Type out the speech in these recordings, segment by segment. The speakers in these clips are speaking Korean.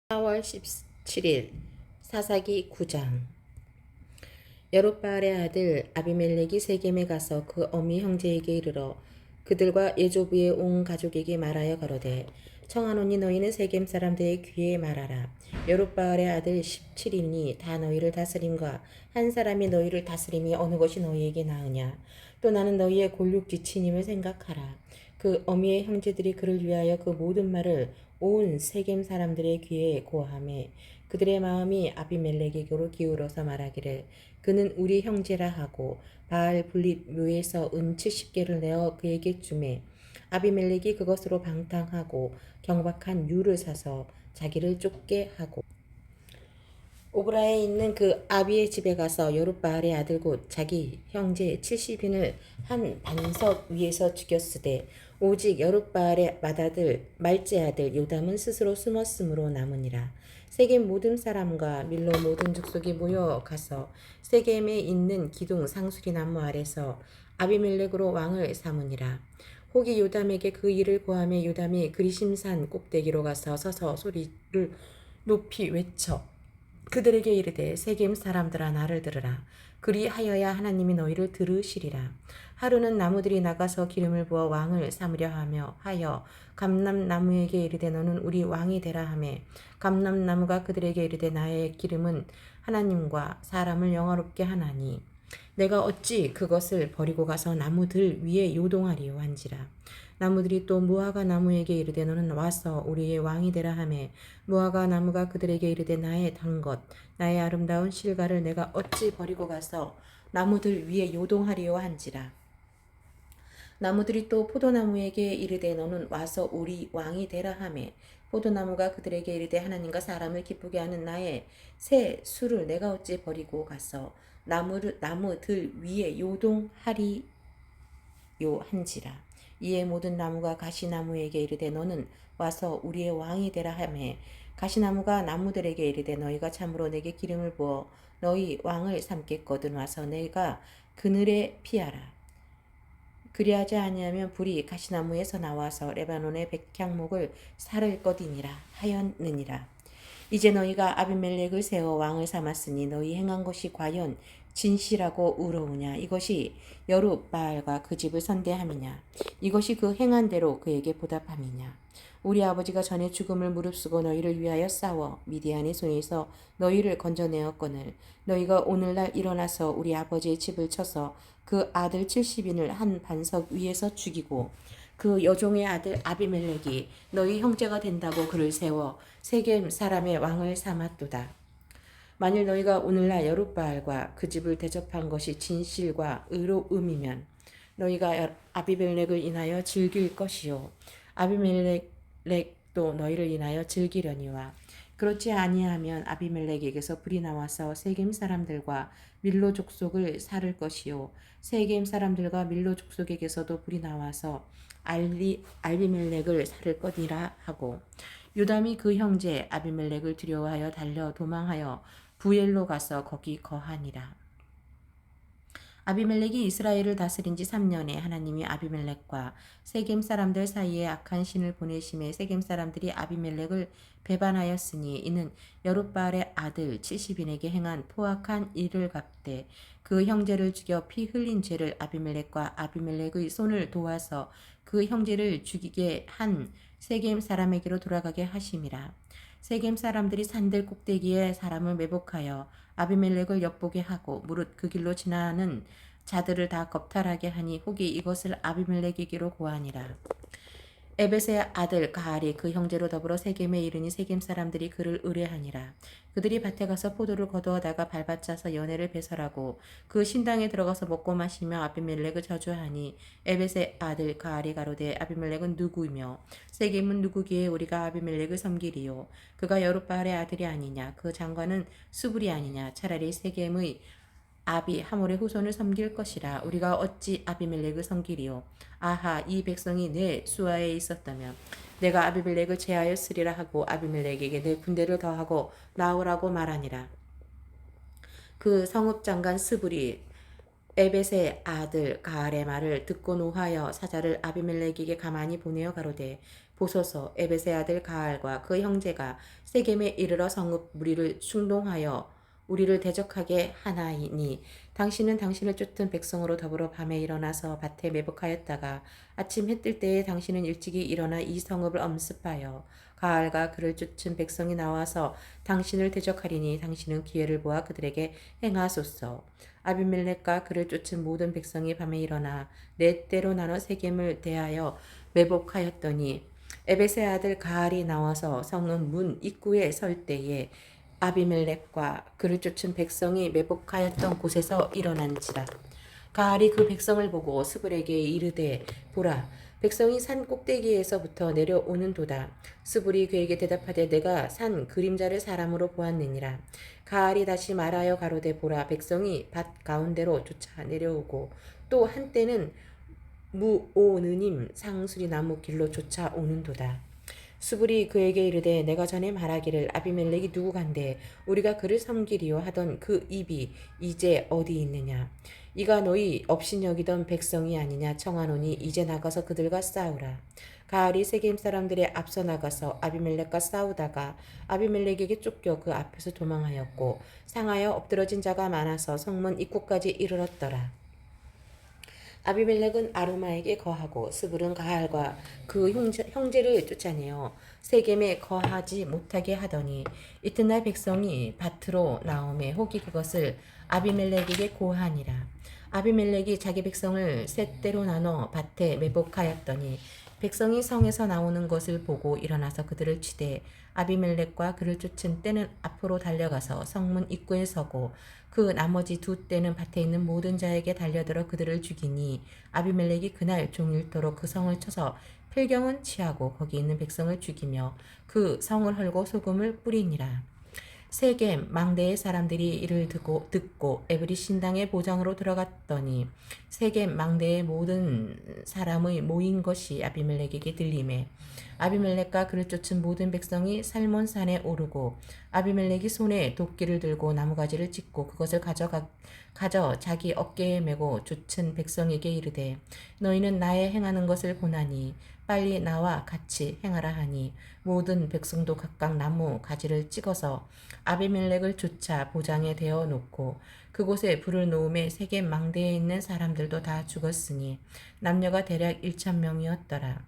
4월 17일 사사기 9장. 여룻바알의 아들 아비멜렉이 세겜에 가서 그 어미 형제에게 이르러 그들과 예조부의 온 가족에게 말하여 가로되 청하노니 너희는 세겜 사람들의 귀에 말하라. 여룻바알의 아들 17인이 다 너희를 다스림과 한 사람이 너희를 다스림이 어느 것이 너희에게 나으냐. 또 나는 너희의 골육지친임을 생각하라. 그 어미의 형제들이 그를 위하여 그 모든 말을 온 세겜 사람들의 귀에 고하매 그들의 마음이 아비멜렉에게로 기울어서 말하기를 그는 우리 형제라 하고 바알 불립 묘에서 은 70개를 내어 그에게 주매 아비멜렉이 그것으로 방탕하고 경박한 유를 사서 자기를 쫓게 하고 오브라에 있는 그 아비의 집에 가서 여룻바알의 아들 곧 자기 형제 70인을 한 반석 위에서 죽였으되 오직 여룻바알의 맏아들 말제 아들 요담은 스스로 숨었으므로 남으니라. 세겜 모든 사람과 밀로 모든 족속이 모여 가서 세겜에 있는 기둥 상수리 나무 아래서 아비멜렉으로 왕을 삼으니라. 혹이 요담에게 그 일을 고하며 요담이 그리심산 꼭대기로 가서 서서 소리를 높이 외쳐 그들에게 이르되 세겜 사람들아 나를 들으라. 그리하여야 하나님이 너희를 들으시리라. 하루는 나무들이 나가서 기름을 부어 왕을 삼으려 하여 감람나무에게 이르되 너는 우리 왕이 되라 하매 감람나무가 그들에게 이르되 나의 기름은 하나님과 사람을 영화롭게 하나니 내가 어찌 그것을 버리고 가서 나무들 위에 요동하리요 한지라. 나무들이 또 무화과 나무에게 이르되 너는 와서 우리의 왕이 되라 하매 무화과 나무가 그들에게 이르되 나의 단 것 나의 아름다운 실과를 내가 어찌 버리고 가서 나무들 위에 요동하리요 한지라. 나무들이 또 포도나무에게 이르되 너는 와서 우리 왕이 되라 하매 포도나무가 그들에게 이르되 하나님과 사람을 기쁘게 하는 나의 새 술을 내가 어찌 버리고 가서 나무들 위에 요동하리요 한지라. 이에 모든 나무가 가시나무에게 이르되 너는 와서 우리의 왕이 되라 하매 가시나무가 나무들에게 이르되 너희가 참으로 내게 기름을 부어 너희 왕을 삼겠거든 와서 내가 그늘에 피하라. 그리하지 아니하면 불이 가시나무에서 나와서 레바논의 백향목을 사를 것이니라 하였느니라. 이제 너희가 아비멜렉을 세워 왕을 삼았으니 너희 행한 것이 과연 진실하고 의로우냐. 이것이 여룻바알과 그 집을 선대함이냐. 이것이 그 행한 대로 그에게 보답함이냐. 우리 아버지가 전에 죽음을 무릅쓰고 너희를 위하여 싸워 미디안의 손에서 너희를 건져내었거늘 너희가 오늘날 일어나서 우리 아버지의 집을 쳐서 그 아들 70인을 한 반석 위에서 죽이고 그 여종의 아들 아비멜렉이 너희 형제가 된다고 그를 세워 세겜 사람의 왕을 삼았도다. 만일 너희가 오늘날 여룻바알과 그 집을 대접한 것이 진실과 의로움이면 너희가 아비멜렉을 인하여 즐길 것이요 아비멜렉도 너희를 인하여 즐기려니와 그렇지 아니하면 아비멜렉에게서 불이 나와서 세겜 사람들과 밀로 족속을 살을 것이요 세겜 사람들과 밀로 족속에게서도 불이 나와서 아비멜렉을 살을 것이라 하고 요담이 그 형제 아비멜렉을 두려워하여 달려 도망하여 부엘로 가서 거기 거하니라. 아비멜렉이 이스라엘을 다스린 지 3년에 하나님이 아비멜렉과 세겜 사람들 사이에 악한 신을 보내심에 세겜 사람들이 아비멜렉을 배반하였으니 이는 여룻바알의 아들 70인에게 행한 포악한 일을 갚되 그 형제를 죽여 피 흘린 죄를 아비멜렉과 아비멜렉의 손을 도와서 그 형제를 죽이게 한 세겜 사람에게로 돌아가게 하심이라. 세겜 사람들이 산들 꼭대기에 사람을 매복하여 아비멜렉을 엿보게 하고 무릇 그 길로 지나는 자들을 다 겁탈하게 하니 혹이 이것을 아비멜렉에게로 고하니라. 에벳의 아들 가알이 그 형제로 더불어 세겜에 이르니 세겜 사람들이 그를 의뢰하니라. 그들이 밭에 가서 포도를 거두어다가 발받쳐서 연회를 배설하고 그 신당에 들어가서 먹고 마시며 아비멜렉을 저주하니 에벳의 아들 가알이 가로되 아비멜렉은 누구이며 세겜은 누구기에 우리가 아비멜렉을 섬기리요. 그가 여룻바알의 아들이 아니냐. 그 장관은 수불이 아니냐. 차라리 세겜의 아비 하몰의 후손을 섬길 것이라. 우리가 어찌 아비멜렉을 섬기리요. 아하 이 백성이 내 수하에 있었다면 내가 아비멜렉을 제하였으리라 하고 아비멜렉에게 내 군대를 더하고 나오라고 말하니라. 그 성읍장관 스불이 에벳의 아들 가알의 말을 듣고 노하여 사자를 아비멜렉에게 가만히 보내어 가로되 보소서. 에벳의 아들 가알과 그 형제가 세겜에 이르러 성읍 무리를 충동하여 우리를 대적하게 하나이니 당신은 당신을 쫓은 백성으로 더불어 밤에 일어나서 밭에 매복하였다가 아침 해 뜰 때에 당신은 일찍이 일어나 이 성읍을 엄습하여 가알과 그를 쫓은 백성이 나와서 당신을 대적하리니 당신은 기회를 보아 그들에게 행하소서. 아비멜렉과 그를 쫓은 모든 백성이 밤에 일어나 네 때로 나눠 세겜을 대하여 매복하였더니 에벳의 아들 가알이 나와서 성읍 문 입구에 설 때에 아비멜렉과 그를 쫓은 백성이 매복하였던 곳에서 일어난지라. 가알이 그 백성을 보고 스불에게 이르되 보라 백성이 산 꼭대기에서부터 내려오는도다. 스불이 그에게 대답하되 내가 산 그림자를 사람으로 보았느니라. 가알이 다시 말하여 가로되 보라 백성이 밭 가운데로 쫓아 내려오고 또 한때는 무오느님 상수리 나무 길로 쫓아오는도다. 수불이 그에게 이르되 내가 전에 말하기를 아비멜렉이 누구간데 우리가 그를 섬기리요 하던 그 입이 이제 어디 있느냐. 이가 너희 업신여기던 백성이 아니냐 청하노니 이제 나가서 그들과 싸우라. 가알이 세겜 사람들의 앞서 나가서 아비멜렉과 싸우다가 아비멜렉에게 쫓겨 그 앞에서 도망하였고 상하여 엎드러진 자가 많아서 성문 입구까지 이르렀더라. 아비멜렉은 아르마에게 거하고 스불은 가알과 그 형제를 쫓아내어 세겜에 거하지 못하게 하더니 이튿날 백성이 밭으로 나오매 혹이 그것을 아비멜렉에게 고하니라. 아비멜렉이 자기 백성을 셋 대로 나눠 밭에 매복하였더니 백성이 성에서 나오는 것을 보고 일어나서 그들을 치되 아비멜렉과 그를 쫓은 떼는 앞으로 달려가서 성문 입구에 서고 그 나머지 두 떼는 밭에 있는 모든 자에게 달려들어 그들을 죽이니 아비멜렉이 그날 종일토록 그 성을 쳐서 필경은 취하고 거기 있는 백성을 죽이며 그 성을 헐고 소금을 뿌리니라. 세겜 망대의 사람들이 이를 듣고 에브리 신당의 보장으로 들어갔더니 세겜 망대의 모든 사람의 모인 것이 아비멜렉에게 들리매 아비멜렉과 그를 쫓은 모든 백성이 살몬산에 오르고 아비멜렉이 손에 도끼를 들고 나무가지를 찢고 그것을 가져 자기 어깨에 메고 쫓은 백성에게 이르되 너희는 나의 행하는 것을 보나니 빨리 나와 같이 행하라 하니 모든 백성도 각각 나무 가지를 찍어서 아비멜렉을 쫓아 보장에 대어 놓고 그곳에 불을 놓음에 세겜 망대에 있는 사람들도 다 죽었으니 남녀가 대략 1,000명이었더라.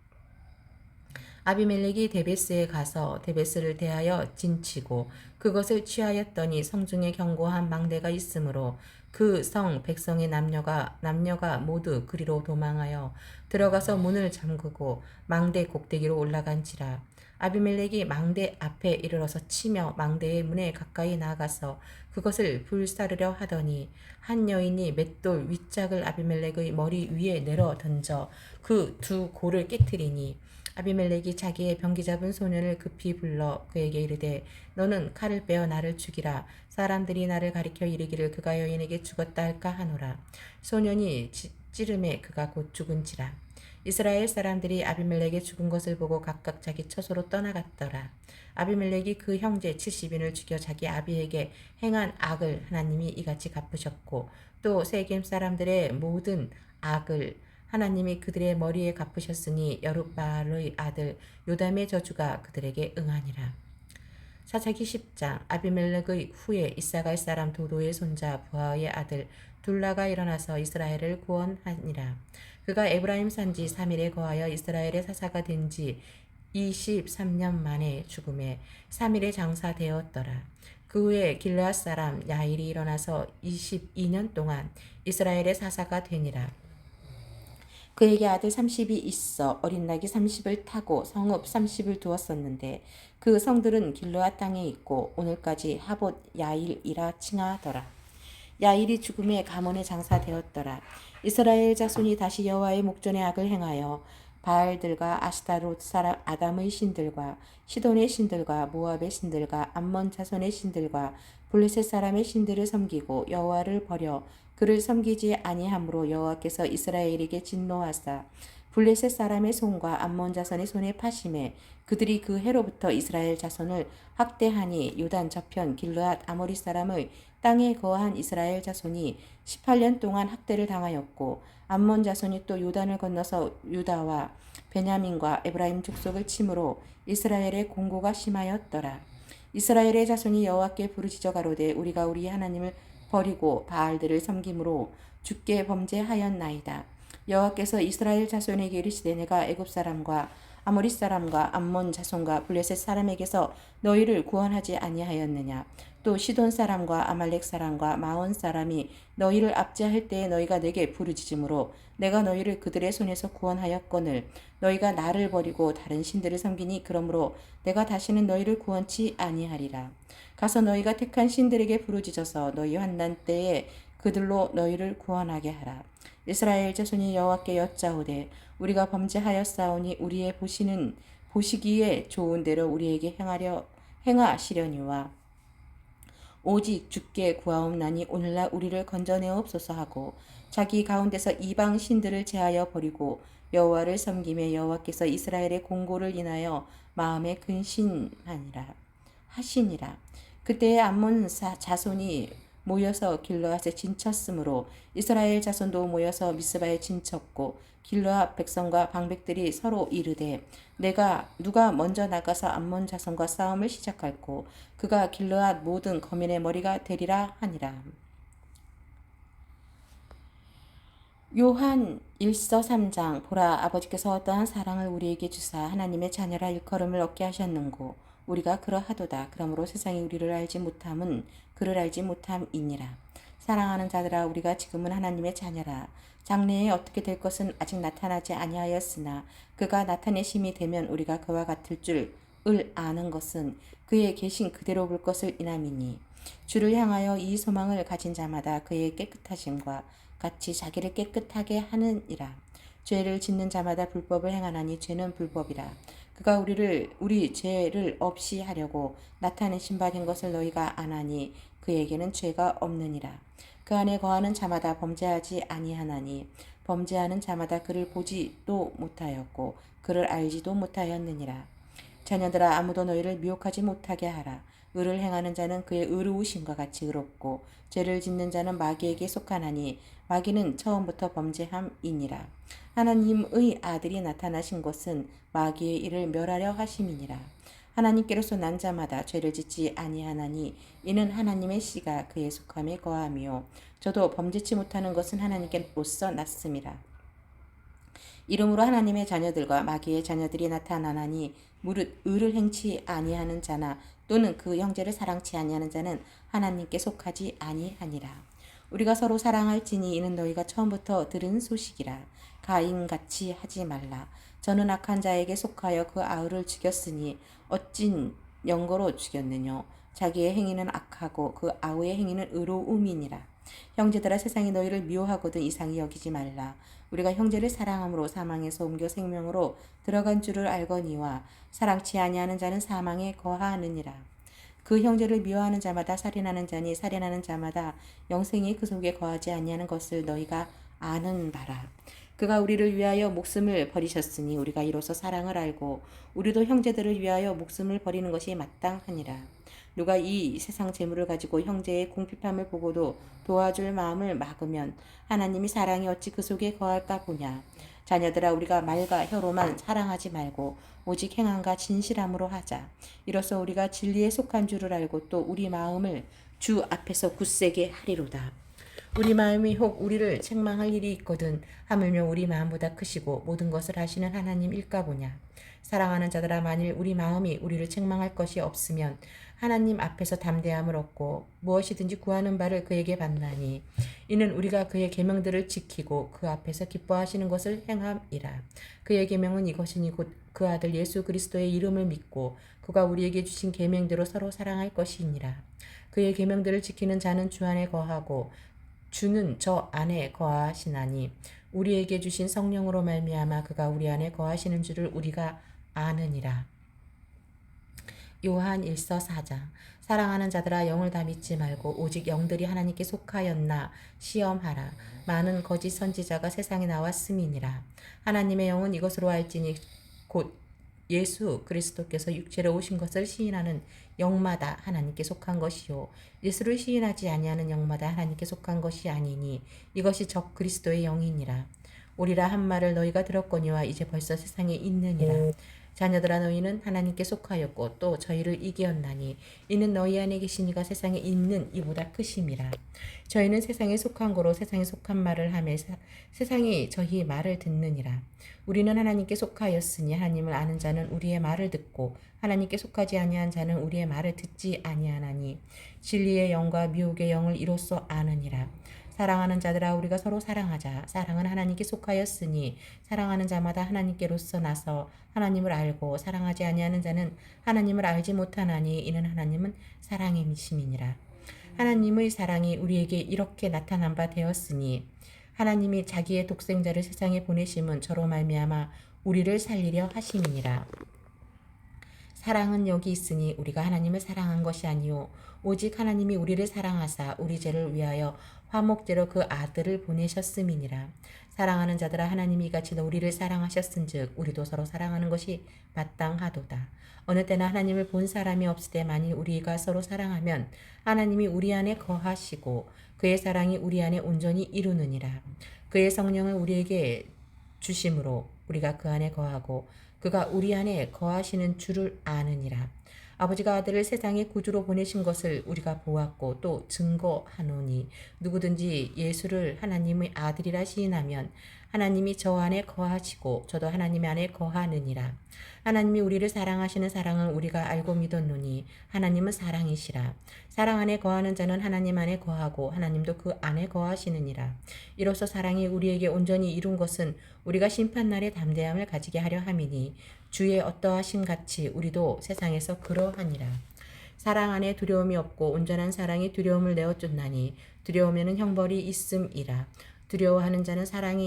아비멜렉이 데베스에 가서 데베스를 대하여 진치고 그것을 취하였더니 성중에 견고한 망대가 있으므로 그 성 백성의 남녀가 모두 그리로 도망하여 들어가서 문을 잠그고 망대 곡대기로 올라간지라. 아비멜렉이 망대 앞에 이르러서 치며 망대의 문에 가까이 나가서 그것을 불사르려 하더니 한 여인이 맷돌 윗짝을 아비멜렉의 머리 위에 내려 던져 그 두 골을 깨뜨리니 아비멜렉이 자기의 병기 잡은 소년을 급히 불러 그에게 이르되 너는 칼을 빼어 나를 죽이라. 사람들이 나를 가리켜 이르기를 그가 여인에게 죽었다 할까 하노라. 소년이 찌름에 그가 곧 죽은지라. 이스라엘 사람들이 아비멜렉의 죽은 것을 보고 각각 자기 처소로 떠나갔더라. 아비멜렉이 그 형제 70인을 죽여 자기 아비에게 행한 악을 하나님이 이같이 갚으셨고 또 세겜 사람들의 모든 악을 하나님이 그들의 머리에 갚으셨으니 여룻바알의 아들 요담의 저주가 그들에게 응하니라. 사사기 10장. 아비멜렉의 후에 이사갈 사람 도도의 손자 부하의 아들 둘라가 일어나서 이스라엘을 구원하니라. 그가 에브라임 산지 3일에 거하여 이스라엘의 사사가 된 지 23년 만에 죽음에 3일에 장사되었더라. 그 후에 길르앗 사람 야일이 일어나서 22년 동안 이스라엘의 사사가 되니라. 그에게 아들 30이 있어 어린 낙이 30을 타고 성읍 30을 두었었는데 그 성들은 길르앗 땅에 있고 오늘까지 하봇 야일이라 칭하더라. 야일이 죽음에 가문에 장사되었더라. 이스라엘 자손이 다시 여호와의 목전에 악을 행하여 바알들과 아스타롯 사람 아담의 신들과 시돈의 신들과 모압의 신들과 암몬 자손의 신들과 블레셋 사람의 신들을 섬기고 여호와를 버려 그를 섬기지 아니함으로 여호와께서 이스라엘에게 진노하사 블레셋 사람의 손과 암몬 자손의 손에 파심해 그들이 그 해로부터 이스라엘 자손을 학대하니 요단 저편 길르앗 아모리 사람의 땅에 거한 이스라엘 자손이 18년 동안 학대를 당하였고 암몬 자손이 또 요단을 건너서 유다와 베냐민과 에브라임 족속을 침으로 이스라엘의 공고가 심하였더라. 이스라엘의 자손이 여호와께 부르짖어 가로되 우리가 우리 하나님을 버리고 바알들을 섬김으로 주께 범죄하였나이다. 여호와께서 이스라엘 자손에게 이르시되 내가 애굽 사람과 아모리 사람과 암몬 자손과 블레셋 사람에게서 너희를 구원하지 아니하였느냐. 또 시돈 사람과 아말렉 사람과 마온 사람이 너희를 압제할 때에 너희가 내게 부르짖음으로 내가 너희를 그들의 손에서 구원하였거늘 너희가 나를 버리고 다른 신들을 섬기니 그러므로 내가 다시는 너희를 구원치 아니하리라. 가서 너희가 택한 신들에게 부르짖어서 너희 환난 때에 그들로 너희를 구원하게 하라. 이스라엘 자손이 여호와께 여짜오되 우리가 범죄하였사오니 우리의 보시기에 좋은 대로 우리에게 행하시려니와 오직 주께 구하옵나니 오늘날 우리를 건져내옵소서 하고 자기 가운데서 이방 신들을 제하여 버리고 여호와를 섬기며 여호와께서 이스라엘의 공고를 인하여 마음에 근신하니라 하시니라. 그때에 암몬 자손이 모여서 길르앗에 진쳤으므로 이스라엘 자손도 모여서 미스바에 진쳤고 길르앗 백성과 방백들이 서로 이르되 누가 먼저 나가서 암몬 자손과 싸움을 시작할고 그가 길르앗 모든 거민의 머리가 되리라 하니라. 요한 1서 3장 보라 아버지께서 어떠한 사랑을 우리에게 주사 하나님의 자녀라 일컬음을 얻게 하셨는고 우리가 그러하도다. 그러므로 세상이 우리를 알지 못함은 그를 알지 못함이니라. 사랑하는 자들아 우리가 지금은 하나님의 자녀라. 장래에 어떻게 될 것은 아직 나타나지 아니하였으나 그가 나타내심이 되면 우리가 그와 같을 줄을 아는 것은 그의 계신 그대로 볼 것을 인함이니 주를 향하여 이 소망을 가진 자마다 그의 깨끗하심과 같이 자기를 깨끗하게 하느니라. 죄를 짓는 자마다 불법을 행하나니 죄는 불법이라. 그가 우리 죄를 없이 하려고 나타내신 바 된 것을 너희가 아나니 그에게는 죄가 없느니라. 그 안에 거하는 자마다 범죄하지 아니하나니 범죄하는 자마다 그를 보지도 못하였고 그를 알지도 못하였느니라. 자녀들아 아무도 너희를 미혹하지 못하게 하라. 의를 행하는 자는 그의 의로우심과 같이 의롭고 죄를 짓는 자는 마귀에게 속하나니 마귀는 처음부터 범죄함이니라. 하나님의 아들이 나타나신 것은 마귀의 일을 멸하려 하심이니라. 하나님께로서 난 자마다 죄를 짓지 아니하나니 이는 하나님의 씨가 그의 속함에 거하며 저도 범죄치 못하는 것은 하나님께로서 났음이라. 이름으로 하나님의 자녀들과 마귀의 자녀들이 나타나나니 무릇 의를 행치 아니하는 자나 또는 그 형제를 사랑치 아니하는 자는 하나님께 속하지 아니하니라. 우리가 서로 사랑할지니 이는 너희가 처음부터 들은 소식이라. 가인같이 하지 말라. 저는 악한 자에게 속하여 그 아우를 죽였으니 어찐 영거로 죽였느뇨. 자기의 행위는 악하고 그 아우의 행위는 의로움이니라. 형제들아 세상이 너희를 미워하거든 이상히 여기지 말라. 우리가 형제를 사랑함으로 사망에서 옮겨 생명으로 들어간 줄을 알거니와 사랑치 아니하는 자는 사망에 거하느니라. 그 형제를 미워하는 자마다 살인하는 자니 살인하는 자마다 영생이 그 속에 거하지 아니하는 것을 너희가 아는 바라. 그가 우리를 위하여 목숨을 버리셨으니 우리가 이로써 사랑을 알고 우리도 형제들을 위하여 목숨을 버리는 것이 마땅하니라. 누가 이 세상 재물을 가지고 형제의 궁핍함을 보고도 도와줄 마음을 막으면 하나님이 사랑이 어찌 그 속에 거할까 보냐. 자녀들아 우리가 말과 혀로만 사랑하지 말고 오직 행함과 진실함으로 하자. 이로써 우리가 진리에 속한 줄을 알고 또 우리 마음을 주 앞에서 굳세게 하리로다. 우리 마음이 혹 우리를 책망할 일이 있거든 하물며 우리 마음보다 크시고 모든 것을 하시는 하나님일까 보냐. 사랑하는 자들아 만일 우리 마음이 우리를 책망할 것이 없으면 하나님 앞에서 담대함을 얻고 무엇이든지 구하는 바를 그에게 받나니 이는 우리가 그의 계명들을 지키고 그 앞에서 기뻐하시는 것을 행함이라. 그의 계명은 이것이니 곧 그 아들 예수 그리스도의 이름을 믿고 그가 우리에게 주신 계명대로 서로 사랑할 것이니라. 그의 계명들을 지키는 자는 주 안에 거하고 주는 저 안에 거하시나니 우리에게 주신 성령으로 말미암아 그가 우리 안에 거하시는 줄을 우리가 아느니라. 요한 1서 4장 사랑하는 자들아 영을 다 믿지 말고 오직 영들이 하나님께 속하였나 시험하라. 많은 거짓 선지자가 세상에 나왔음이니라. 하나님의 영은 이것으로 알지니 곧 예수 그리스도께서 육체로 오신 것을 시인하는 영마다 하나님께 속한 것이요 예수를 시인하지 아니하는 영마다 하나님께 속한 것이 아니니 이것이 적 그리스도의 영이니라. 오리라 한 말을 너희가 들었거니와 이제 벌써 세상에 있느니라. 자녀들아 너희는 하나님께 속하였고 또 저희를 이기었나니 이는 너희 안에 계신 이가 세상에 있는 이보다 크심이라. 저희는 세상에 속한 거로 세상에 속한 말을 하며 세상이 저희 말을 듣느니라. 우리는 하나님께 속하였으니 하나님을 아는 자는 우리의 말을 듣고 하나님께 속하지 아니한 자는 우리의 말을 듣지 아니하나니 진리의 영과 미혹의 영을 이로써 아느니라. 사랑하는 자들아 우리가 서로 사랑하자. 사랑은 하나님께 속하였으니 사랑하는 자마다 하나님께로서 나서 하나님을 알고 사랑하지 아니하는 자는 하나님을 알지 못하나니 이는 하나님은 사랑이심이니라. 하나님의 사랑이 우리에게 이렇게 나타난 바 되었으니 하나님이 자기의 독생자를 세상에 보내심은 저로 말미암아 우리를 살리려 하심이니라. 사랑은 여기 있으니 우리가 하나님을 사랑한 것이 아니요 오직 하나님이 우리를 사랑하사 우리 죄를 위하여 화목제로 그 아들을 보내셨음이니라. 사랑하는 자들아 하나님이 이같이 우리를 사랑하셨은즉 우리도 서로 사랑하는 것이 마땅하도다. 어느 때나 하나님을 본 사람이 없을 때 만일 우리가 서로 사랑하면 하나님이 우리 안에 거하시고 그의 사랑이 우리 안에 온전히 이루느니라. 그의 성령을 우리에게 주심으로 우리가 그 안에 거하고 그가 우리 안에 거하시는 줄을 아느니라. 아버지가 아들을 세상의 구주로 보내신 것을 우리가 보았고 또 증거하노니 누구든지 예수를 하나님의 아들이라 시인하면 하나님이 저 안에 거하시고 저도 하나님 안에 거하느니라. 하나님이 우리를 사랑하시는 사랑을 우리가 알고 믿었노니 하나님은 사랑이시라. 사랑 안에 거하는 자는 하나님 안에 거하고 하나님도 그 안에 거하시느니라. 이로써 사랑이 우리에게 온전히 이룬 것은 우리가 심판날에 담대함을 가지게 하려 함이니 주의 어떠하심 같이 우리도 세상에서 그러하니라. 사랑 안에 두려움이 없고 온전한 사랑이 두려움을 내어 쫓나니 두려움에는 형벌이 있음이라. 두려워하는 자는 사랑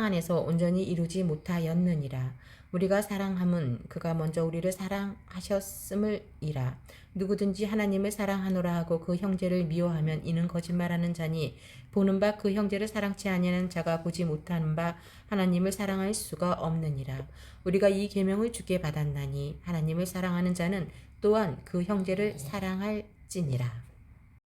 안에서 온전히 이루지 못하였느니라. 우리가 사랑함은 그가 먼저 우리를 사랑하셨음을이라. 누구든지 하나님을 사랑하노라 하고 그 형제를 미워하면 이는 거짓말하는 자니 보는 바 그 형제를 사랑치 아니하는 자가 보지 못하는 바 하나님을 사랑할 수가 없느니라. 우리가 이 계명을 주께 받았나니 하나님을 사랑하는 자는 또한 그 형제를 사랑할지니라.